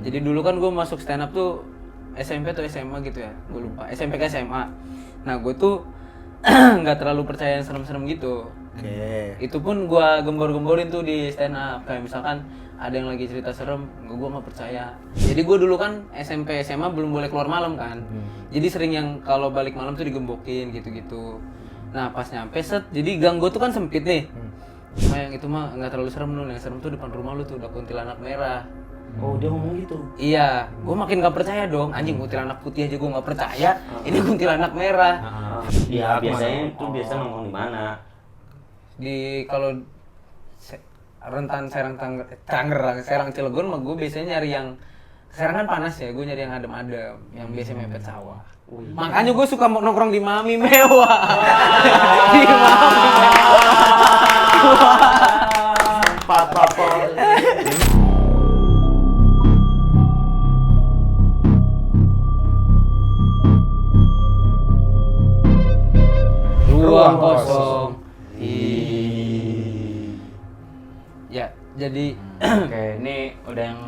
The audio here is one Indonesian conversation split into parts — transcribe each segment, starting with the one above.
Jadi dulu kan gue masuk stand up tuh SMP atau SMA gitu ya, gue lupa. SMP ke SMA. Nah gue tuh nggak terlalu percaya yang serem-serem gitu. Itu pun gue gembor-gemborin tuh di stand up. Kayak misalkan ada yang lagi cerita serem, gue nggak percaya. Jadi gue dulu kan SMP SMA belum boleh keluar malam kan. Jadi sering yang kalau balik malam tuh digembokin gitu-gitu. Nah pas nyampe set, jadi gang gue tuh kan sempit nih. Cuma yang itu mah nggak terlalu serem lu, yang serem tuh depan rumah lu tuh udah kuntilanak merah. Oh dia ngomong gitu? Iya, gue makin gak percaya dong. Anjing kuntilanak putih aja gue gak percaya. Ini kuntilanak merah. Iya biasanya itu biasa nongkrong di mana? Di kalau rentan Serang Tangerang, Serang Cilegon mah gue biasanya nyari yang Serang kan panas ya, gue nyari yang adem-adem, yang biasanya mepet sawah. Makanya gue suka nongkrong di Mami Mewah. Di Mami Mewah. Papa. Ruang kosong. Ya, jadi Oke, ini udah yang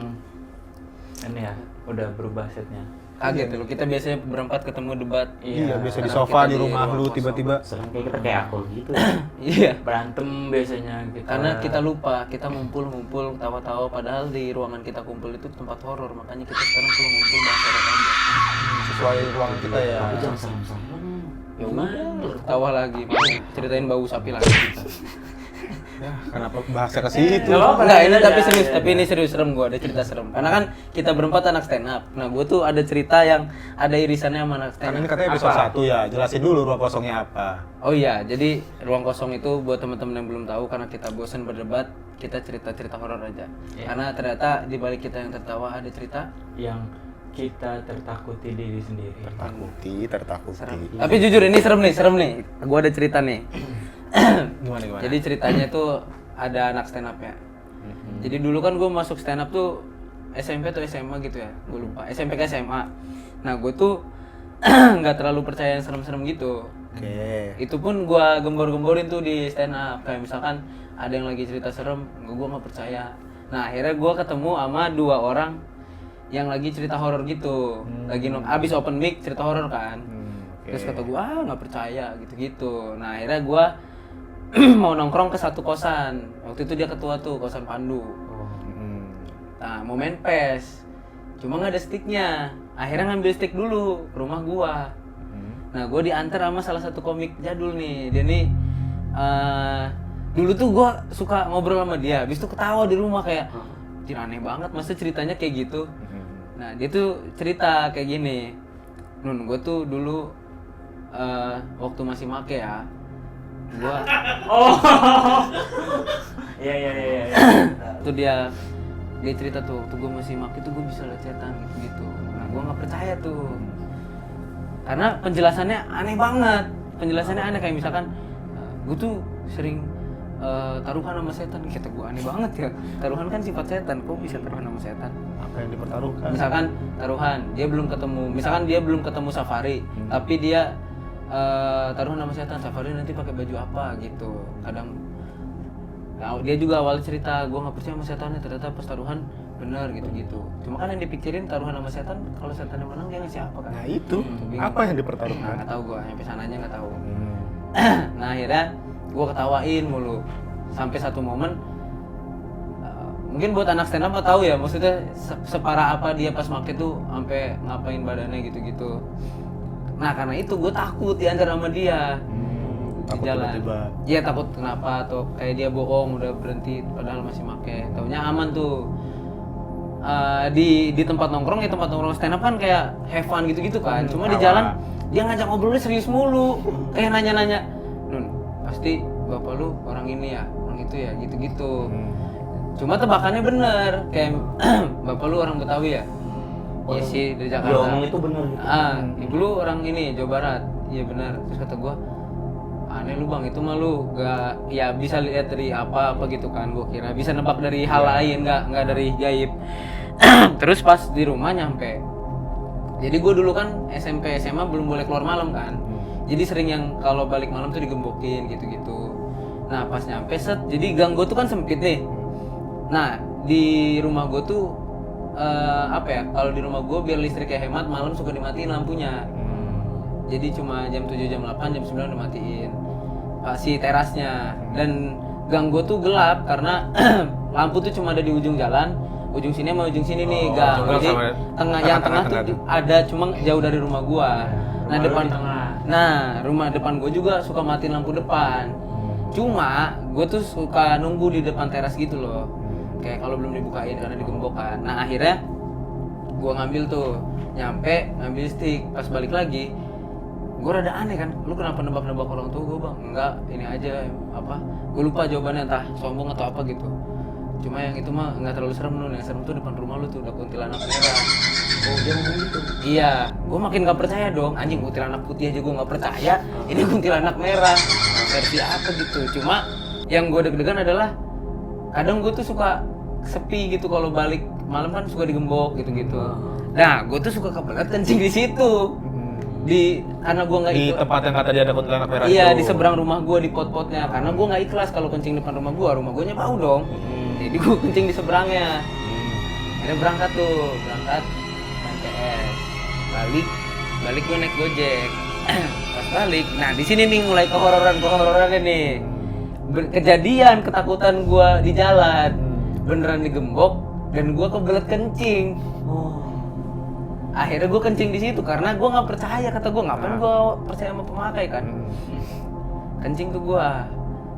ini ya, udah berubah setnya. kaget dulu. Kita biasanya berempat ketemu debat. Iya, biasa di Sekarang sofa kita di rumah ruang lu kosong. tiba-tiba. Serem kayak kita kayak aku gitu. Iya. Berantem biasanya kita. Karena kita lupa, kita ngumpul tawa-tawa padahal di ruangan kita kumpul itu tempat horor, makanya kita sekarang kalau ngumpul bahas horor aja. Sesuai ruangan kita ya. Tapi jangan serem-serem. Ya udah, tawa lagi, ceritain bau sapi lagi kita. Ya, kenapa bahasnya ke situ? Enggak, ini tapi ini serius serem, gue ada cerita serem. Karena kan kita berempat anak stand up. Nah, gue tuh ada cerita yang ada irisannya sama anak stand Karena up. ini katanya episode 1 ya, jelasin dulu ruang kosongnya apa. Oh iya, jadi ruang kosong itu buat teman-teman yang belum tahu karena kita bosan berdebat, kita cerita-cerita horor aja. Karena ternyata di balik kita yang tertawa ada cerita yang kita tertakuti diri sendiri. Tertakuti. Tapi jujur ini serem nih. Gue ada cerita nih. Gimana? Jadi ceritanya tuh ada anak stand up ya. Jadi dulu kan gue masuk stand up tuh SMP atau SMA gitu ya, gue lupa. SMP ke SMA. Nah gue tuh nggak terlalu percaya yang serem-serem gitu. Itu pun gue gembor-gemborin tuh di stand up. Kayak misalkan ada yang lagi cerita serem, gue nggak percaya. Nah akhirnya gue ketemu sama 2 orang yang lagi cerita horor gitu. Lagi abis open mic cerita horor kan. Terus kata gue, nggak percaya gitu-gitu. Nah akhirnya gue mau nongkrong ke satu kosan. Waktu itu dia ketua tuh, kosan Pandu. Nah mau main PES, cuma nggak ada sticknya. Akhirnya ngambil stick dulu ke rumah gue. Nah gue diantar sama salah satu komik jadul nih. Dia nih dulu tuh gue suka ngobrol sama dia. Habis itu ketawa di rumah kayak, aneh banget, masa ceritanya kayak gitu. Nah dia tuh cerita kayak gini. Nun, gue tuh dulu waktu masih make ya, gue Iya. tuh dia cerita tuh, waktu gue masih make tuh gue bisa lihat setan gitu. Nah gue nggak percaya tuh, karena penjelasannya aneh banget. Penjelasannya aneh kayak misalkan gue tuh sering taruhan sama setan. Kata gue aneh banget ya, taruhan kan sifat setan, kok bisa taruhan sama setan? Apa yang dipertaruhkan? Misalkan taruhan, dia belum ketemu Safari, tapi dia taruhan sama setan. Safari nanti pakai baju apa gitu. Kadang nah, dia juga awal cerita, gue nggak percaya sama setannya, ternyata pas taruhan bener gitu. Cuma kan yang dipikirin taruhan sama setan, kalau setannya menang dia ngasih apa kan? Nah itu, apa yang dipertaruhkan? Nggak tahu gue, sampai sananya nggak tahu. Nah akhirnya gue ketawain mulu sampai satu momen, mungkin buat anak stand up nggak tahu ya, maksudnya separah apa dia pas make tuh sampai ngapain badannya gitu. Nah karena itu gue takut diantar sama dia di Takut jalan. tiba-tiba. Iya takut kenapa, atau kayak dia bohong udah berhenti padahal masih make. Taunya aman tuh. Di tempat nongkrong stand up kan kayak have fun gitu kan. Cuma di jalan dia ngajak ngobrolnya serius mulu. Kayak nanya-nanya, Nun, pasti bapak lu orang ini ya, orang itu ya, gitu-gitu. Cuma tebakannya bener, kayak bapak lu orang Betawi ya? Iya sih, dari Jakarta. Dia ngomong itu bener gitu. Ibu lu orang ini, Jawa Barat. Iya benar. Terus kata gua, aneh lu bang, itu mah lu gak, ya bisa lihat dari apa gitu kan. Gua kira bisa nebak dari hal lain, nggak dari gaib. Terus pas di rumah nyampe, jadi gue dulu kan SMP SMA belum boleh keluar malam kan, jadi sering yang kalau balik malam tuh digembokin gitu. Nah pas nyampe set, jadi gang gue tuh kan sempit nih. Nah di rumah gue tuh apa ya, kalau di rumah gue biar listriknya hemat, malam suka dimatiin lampunya. Jadi cuma jam 7, jam 8, jam 9 udah matiin si terasnya. Dan gang gue tuh gelap karena lampu tuh cuma ada di ujung jalan, ujung sini sama ujung sini nih gang. Jadi yang tengah tuh ada cuma jauh dari rumah gue. Nah depan rumah depan gue juga suka matiin lampu depan. Cuma gue tuh suka nunggu di depan teras gitu loh, kayak kalau belum dibukain karena digembok kan. Nah akhirnya gue ngambil tuh, nyampe ngambil stick, pas balik lagi gue rada aneh kan, lu kenapa nebak-nebak orang tua gue bang? Enggak, ini aja apa, gue lupa jawabannya, entah sombong atau apa gitu. Cuma yang itu mah nggak terlalu serem lu, yang serem tuh depan rumah lu tuh udah kuntilanak merah. Oh dia ngomong gitu. Iya, gue makin nggak percaya dong, anjing kuntilanak putih aja gue nggak percaya, ini kuntilanak merah, versi apa gitu. Cuma yang gue deg-degan adalah kadang gue tuh suka sepi gitu kalau balik malam kan suka digembok gitu-gitu. Nah, gue tuh suka kebelet kencing di situ. Karena gue nggak di ikhlas. tempat yang kata dia ada kuntilanak merah Iya, itu. di seberang rumah gue di pot-potnya. Karena gue nggak ikhlas kalau kencing depan rumah gue nya bau dong. Jadi gue kencing di seberangnya. Akhirnya berangkat main PS. Balik gue naik Gojek. Pas balik, nah di sini nih mulai kehororannya nih. Kejadian ketakutan gue di jalan, beneran digembok dan gue kebelet kencing. Akhirnya gue kencing di situ karena gue nggak percaya, kata gue ngapain gue percaya sama pemakai kan. Kencing tuh gue,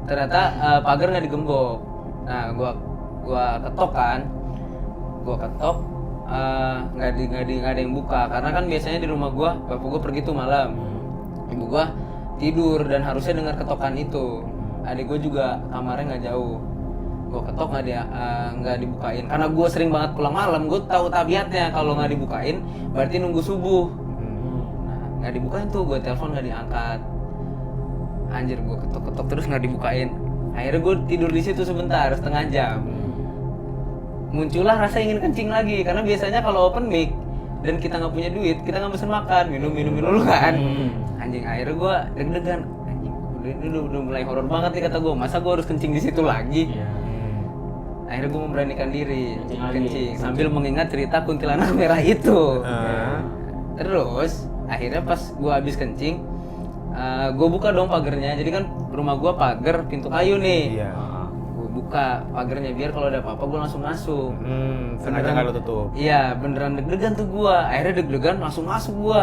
ternyata pagar nggak digembok. Nah gue ketok kan, nggak ada yang buka karena kan biasanya di rumah gue bapak gue pergi tuh malam, ibu gue tidur dan harusnya dengar ketokan itu. Adik gue juga kamarnya nggak jauh. Gue ketok nggak dibukain karena gue sering banget pulang malam, gue tahu tabiatnya kalau nggak dibukain berarti nunggu subuh. Nah nggak dibukain tuh, gue telepon nggak diangkat, anjir gue ketok terus nggak dibukain. Akhirnya gue tidur di situ sebentar, setengah jam. Muncullah rasa ingin kencing lagi karena biasanya kalau open mic dan kita nggak punya duit, kita nggak pesen makan, minum dulu kan. Anjing, akhirnya gue deg-degan, anjing ini udah mulai horor banget nih kata gue, masa gue harus kencing di situ lagi. Akhirnya gue memberanikan diri kencing sambil mengingat cerita kuntilanak merah itu. Terus akhirnya pas gue habis kencing, gue buka dong pagernya. Jadi kan rumah gue pagar pintu kayu nih. Gue buka pagernya biar kalau ada apa-apa gue langsung masuk. Sengaja nggak lo tutup. Iya, beneran deg-degan tuh gue. Akhirnya deg-degan langsung masuk gue.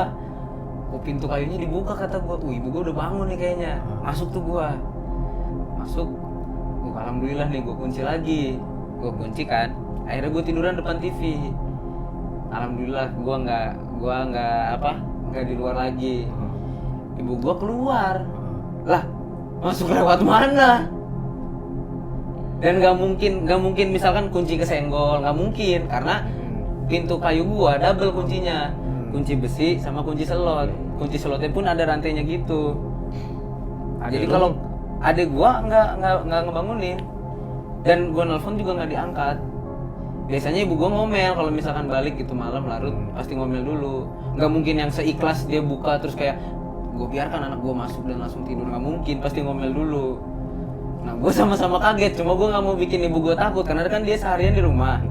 Pintu kayunya dibuka kata gue. Ibu gue udah bangun nih kayaknya. Masuk tuh gue. Masuk. Alhamdulillah nih gue kunci lagi. Gue kunci kan. Akhirnya gue tiduran depan TV. Alhamdulillah gue nggak di luar lagi. Ibu gue keluar. Lah, masuk lewat mana? Dan nggak mungkin misalkan kunci kesenggol, nggak mungkin karena pintu kayu gua double kuncinya, kunci besi sama kunci selot. Kunci selotnya pun ada rantainya gitu. Jadi kalau adek gua nggak ngebangunin dan gua nelpon juga nggak diangkat. Biasanya ibu gua ngomel kalau misalkan balik gitu malam larut, pasti ngomel dulu. Nggak mungkin yang seikhlas dia buka terus kayak gua biarkan anak gua masuk dan langsung tidur, nggak mungkin, pasti ngomel dulu. Nah gue sama-sama kaget, cuma gue nggak mau bikin ibu gue takut karena kan dia seharian di rumah,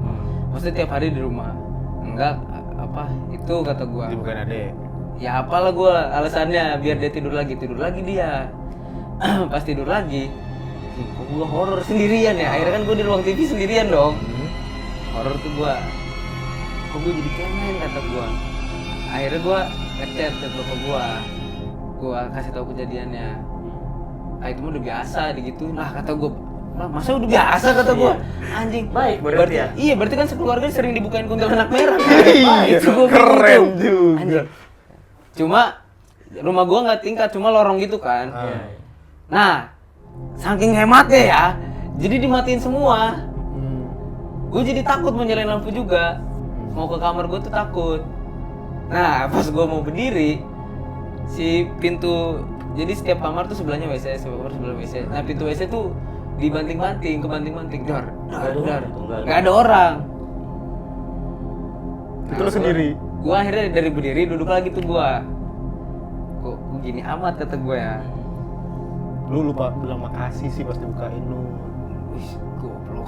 maksudnya tiap hari di rumah. Enggak apa itu kata gue. Bukan adek. Ya apalah gue alasannya biar dia tidur lagi dia. Pas tidur lagi, kok gue horor sendirian ya. Akhirnya kan gue di ruang TV sendirian dong. Horor tuh gue. Kok gue jadi kemen kata gue. Akhirnya gue ngechat ke bapak gue kasih tahu kejadiannya. Itu mah udah biasa digituin lah kata gue. Masa udah biasa kata gue. Anjing. Baik berarti ya. Iya berarti kan sekeluarga sering dibukain kuntilanak merah. Iya, keren juga. Anjing. Cuma rumah gue nggak tingkat, cuma lorong gitu kan. Nah, saking hematnya ya, jadi dimatiin semua. Gue jadi takut mau nyalain lampu juga. Mau ke kamar gue tuh takut. Nah, pas gue mau berdiri, si pintu, jadi setiap kamar tuh sebelahnya WC, sebelah WC. Nah pintu WC tuh kebanting-banting, dar. Gak ada orang. Itu lo sendiri. Gua akhirnya dari berdiri duduk lagi tuh gua. Kok gini amat kata gua ya. Lu lupa bilang makasih sih pas dibukain lu. Wih, goblok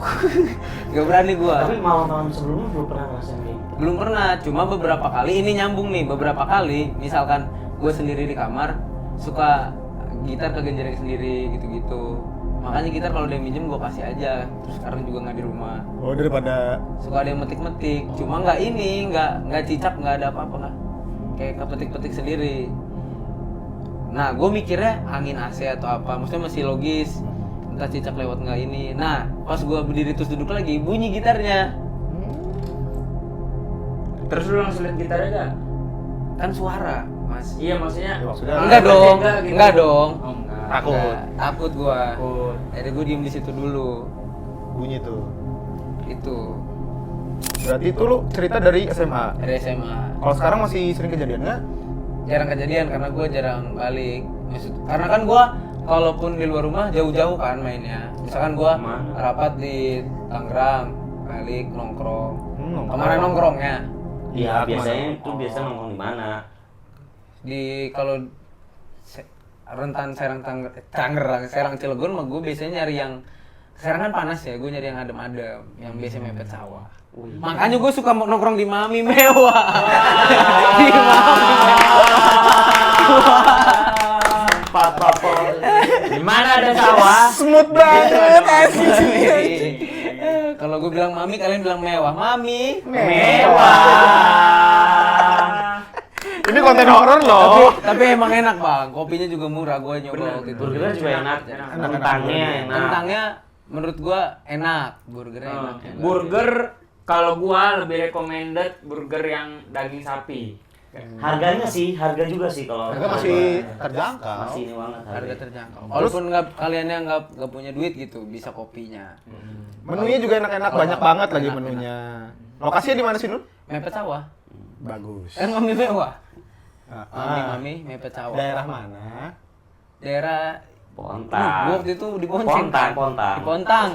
Gak berani gua. Tapi malam-malam sebelumnya belum pernah ngerasain kayak gitu. Belum pernah, cuma beberapa kali ini nyambung nih. Beberapa kali, misalkan gue sendiri di kamar, suka gitar kegenjreng sendiri gitu-gitu. Makanya gitar kalau dia minjem gue kasih aja. Terus sekarang juga nggak di rumah. Oh, daripada Suka ada yang metik-metik, cuma nggak ini, nggak cicak, nggak ada apa-apa kan. Kayak kepetik-petik sendiri. Nah, gue mikirnya angin AC atau apa, maksudnya masih logis. Entah cicak lewat nggak ini. Nah, pas gue berdiri terus duduk lagi, bunyi gitarnya. Terus lu langsung lihat gitarnya gak? Kan suara, Mas. Iya maksudnya. Ya, maksudnya Enggak dong, gitu. enggak dong. Oh enggak. Takut. Enggak, takut gua. Takut. Jadi gua diem di situ dulu. bunyi tuh. Itu Berarti itu lu cerita dari SMA. dari SMA. Kalau sekarang masih sering kejadian nggak? Jarang kejadian karena gua jarang balik. Karena kan gua kalaupun di luar rumah jauh-jauh kan mainnya. Misalkan gua Mana? rapat di Tangerang, balik nongkrong. Nongkrong. Kemarin nongkrongnya Iya, biasanya itu biasa nongkrong di mana? di kalau rentan Serang Tangerang, Serang Cilegon mah gue biasanya nyari yang Serang kan panas ya, gue nyari yang adem-adem, yang biasanya mepet sawah. Makanya gue suka nongkrong di Mami Mewah. Di Mami Di mana ada sawah? Smooth banget asik. Kalau gue bilang Mami, kalian bilang mewah. Mami Mewah. Ini konten horor loh. Tapi emang enak bang, kopinya juga murah. Gue nyoba waktu itu. Burgernya juga enak, kentangnya enak. Kentangnya menurut gue enak, burgernya enak. juga. Burger kalau gua lebih recommended burger yang daging sapi. Harganya sih, harga juga sih kalau Harga masih terjangkau. masih ini banget Harga terjangkau. Walaupun kaliannya nggak punya duit gitu, bisa kopinya. Menunya juga enak-enak, banyak banget lagi menunya. Lokasinya di mana sih, Nun? Mepet sawah. Bagus. Kan Mami Mewah. Ah, Mami mepet sawah. daerah mana? Daerah Pontang. gua waktu itu di Bonceng. Pontang. Di Pontang.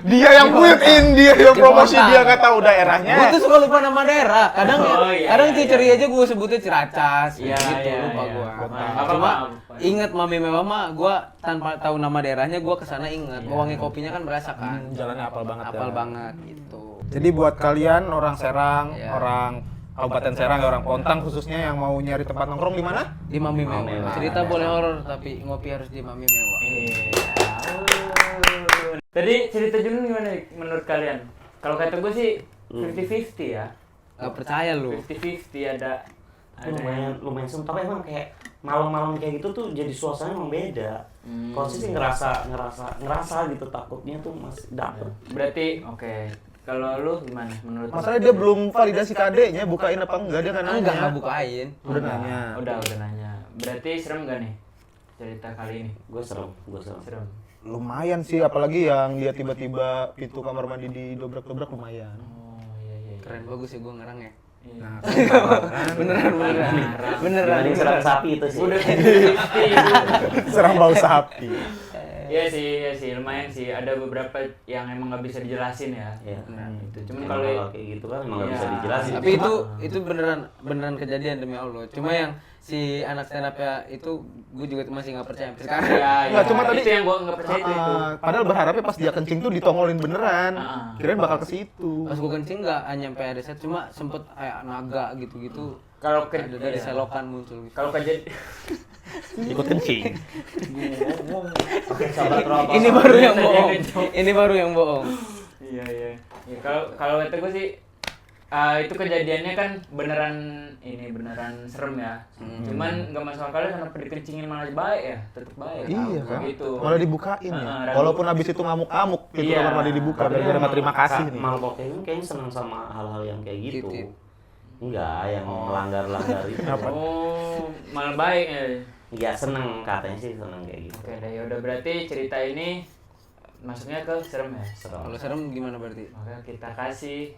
Dia yang built-in, dia yang Di promosi, Pontang. dia nggak tahu daerahnya. Gua tuh suka lupa nama daerah. Kadang Oh, iya, kadang iya, Ciceri iya. aja gua sebutnya Ciracas Iya, gitu, iya, lupa iya. gua. Apa-apa, Cuma apa-apa. inget Mami Mewah mah gua tanpa tahu nama daerahnya gua kesana inget. Wangi kopinya kan berasa kan. Jalannya apal banget Apal ya. banget gitu. Jadi buat kalian orang Serang, Iya. orang Kabupaten Serang, orang Pontang khususnya yang mau nyari tempat nongkrong di mana? Di Mami Mewah. Mewah. Cerita boleh horor tapi ngopi harus di Mami Mewah. Iya. Tadi cerita Junun gimana menurut kalian? Kalau kata gue sih 50-50 ya. Gak percaya lu. 50-50 ada lumayan serem, tapi emang kayak malam-malam kayak gitu tuh jadi suasana emang beda. Kalau sih ngerasa gitu, takutnya tuh masih dapet. Berarti oke. Kalau lu gimana menurut lu? Masalahnya dia belum validasi ke adeknya, bukain apa enggak, dia kan nanya. Enggak bukain. Udah nanya. Udah nanya. Berarti serem gak nih cerita kali ini? Gue serem. Serem. Lumayan sih, apalagi yang dia tiba-tiba pintu kamar mandi didobrak-dobrak lumayan. Oh iya. Keren bagus ya gua ngerang ya. Nah, Beneran. Beneran. Dibanding serang sapi itu sih. Udah 50-50. serang bau sapi. Iya sih, lumayan sih. Ada beberapa yang emang nggak bisa dijelasin ya. Iya. Itu cuman Emang kalau kalau kayak gitu kan emang nggak Iya. bisa dijelasin. Tapi itu beneran kejadian demi Allah. Cuma yang si anak stand up ya itu gue juga masih nggak percaya sampai sekarang. ya, Nggak, cuma tadi- itu yang gua nggak percaya itu. Padahal berharapnya pas dia kencing tuh ditongolin beneran. Ah. Kirain bakal ke situ. Pas gue kencing nggak nyampe ada set, cuma sempet kayak naga gitu-gitu. Kalau Ada dari iya. selokan muncul. Gitu. Kalau kejadian Ikut kencing. Oke, sahabat Rob. Ini baru yang Tadi bohong. ngejok. Ini baru yang bohong. Iya. Ya, kalau kata gue sih itu kejadiannya kan beneran serem ya. Cuman nggak masuk akal kenapa dikencingin malah baik ya, tetep baik. Iya kan? Gitu. Malah dibukain ya. ragu. Walaupun abis itu ngamuk-ngamuk pintu Iya. kamar mandi dibuka gara-gara nggak terima kasih nih. Malbok ini kayaknya senang sama hal-hal yang kayak gitu. Titit. Enggak, yang melanggar-langgar itu. Oh, malah baik ya. Iya, seneng katanya sih, seneng kayak gitu. Oke deh, yaudah berarti cerita ini masuknya ke serem ya. Serem. Kalau serem gimana berarti? Maka kita kasih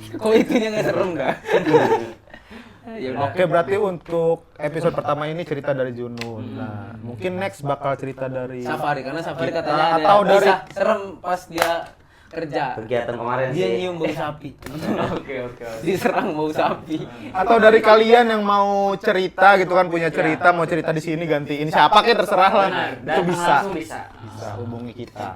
Kok itunya nggak serem dah? Ya udah. Oke, berarti untuk episode pertama ini cerita dari Junun. Nah, mungkin next bakal cerita dari Safari karena Safari katanya Ah, ada atau dari- kisah serem pas dia kerja. Kegiatan kemarin Dia sih. nyium bau sapi. Oke. Diserang bau sapi. Atau dari kalian yang mau cerita gitu kan, punya cerita, mau cerita di sini gantiin siapa kayak terserah lah. Benar, Itu datang bisa. langsung bisa. Bisa hubungi kita.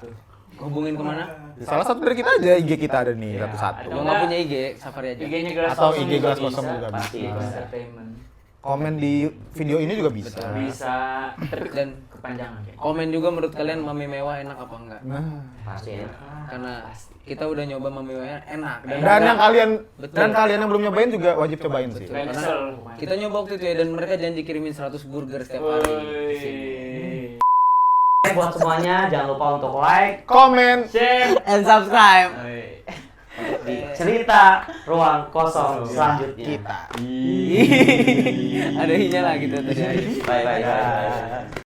Hubungin kemana? Salah satu dari kita aja, IG kita ada nih satu-satu. Gua nggak punya IG, Safari aja. IG-nya Gelas Atau Kosong IG juga Gelas Kosong bisa. juga Pasti. bisa. Entertainment. Komen di video ini juga bisa. Bisa. Tapi Dan kepanjangan ya. komen juga menurut kalian mami mewah enak apa enggak? Nah, Pasti ya. Karena kita udah nyoba mami mewah enak. dan yang kalian Betul. dan kalian yang belum nyobain juga wajib cobain sih. Cancel. Kita nyoba waktu itu ya, dan mereka janji kirimin 100 burger setiap hari. di sini. Buat semuanya jangan lupa untuk like Komen. Share. And subscribe. di cerita ruang kosong selanjutnya. Kita. Ada hinya lah gitu tadi. Bye bye.